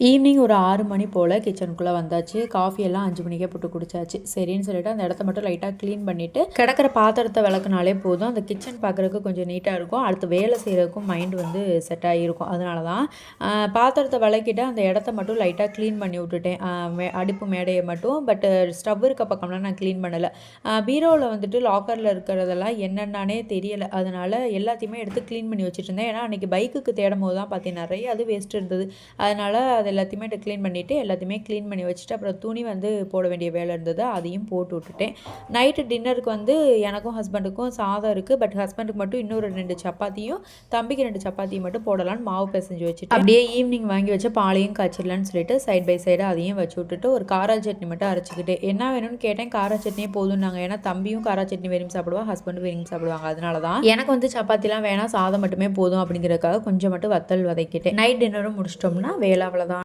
Evening ஒரு 6 மணி போல் கிச்சனுக்குள்ளே வந்தாச்சு. காஃபியெல்லாம் 5 மணிக்கே போட்டு குடிச்சாச்சு. சரின்னு சொல்லிட்டு அந்த இடத்த மட்டும் லைட்டாக க்ளீன் பண்ணிவிட்டு கிடக்கிற பாத்திரத்தை விளக்குனாலே போதும். அந்த கிச்சன் பார்க்குறதுக்கு கொஞ்சம் நீட்டாக இருக்கும். அடுத்து வேலை செய்கிறதுக்கும் மைண்டு வந்து செட் ஆகியிருக்கும். அதனால தான் பாத்திரத்தை விளக்கிட்டு அந்த இடத்த மட்டும் லைட்டாக க்ளீன் பண்ணி விட்டுட்டேன். அடுப்பு மேடையை மட்டும். பட் ஸ்டவ் இருக்க பக்கம்லாம் நான் க்ளீன் பண்ணலை. பீரோவில் வந்துட்டு லாக்கரில் இருக்கிறதெல்லாம் என்னென்னானே தெரியலை. அதனால் எல்லாத்தையுமே எடுத்து க்ளீன் பண்ணி வச்சுட்டு இருந்தேன். ஏன்னா அன்றைக்கி பைக்குக்கு தேடும் போது தான் பார்த்தீங்கன்னா நிறைய அது வேஸ்ட் இருந்தது. அதனால் அது எல்லாத்தையுமே க்ளீன் பண்ணிவிட்டு எல்லாத்தையுமே க்ளீன் பண்ணி வச்சுட்டு அப்புறம் துணி வந்து போட வேண்டிய வேலை இருந்தது, அதையும் போட்டு விட்டுட்டேன். நைட்டு டின்னருக்கு வந்து எனக்கும் ஹஸ்பண்டுக்கும் சாதம் இருக்குது. பட் ஹஸ்பண்டுக்கு மட்டும் இன்னொரு 2 சப்பாத்தியும் தம்பிக்கு 2 சப்பாத்தியும் மட்டும் போடலான்னு மாவு பிசைஞ்சு வச்சுட்டு அப்படியே ஈவினிங் வாங்கி வச்ச பாலையும் காய்ச்சிடலான்னு சொல்லிட்டு சைட் பை சைடு அதையும் வச்சு விட்டுட்டு ஒரு காரா சட்னி மட்டும் அரைச்சிக்கிட்டு என்ன வேணும்னு கேட்டேன். காரா சட்னியே போதும்னாங்க. ஏன்னா தம்பியும் காரா சட்னி விரும்பி சாப்பிடுவா, ஹஸ்பண்டும் விரும்பி சாப்பிடுவாங்க. அதனால தான் எனக்கு வந்து சப்பாத்திலாம் வேணாம், சாதம் மட்டுமே போதும் அப்படிங்கிறதுக்காக கொஞ்சம் மட்டும் வத்தல் வதக்கிட்டேன். நைட் டின்னரும் முடிச்சிட்டோம்னா வேலை அவ்வளோதான்.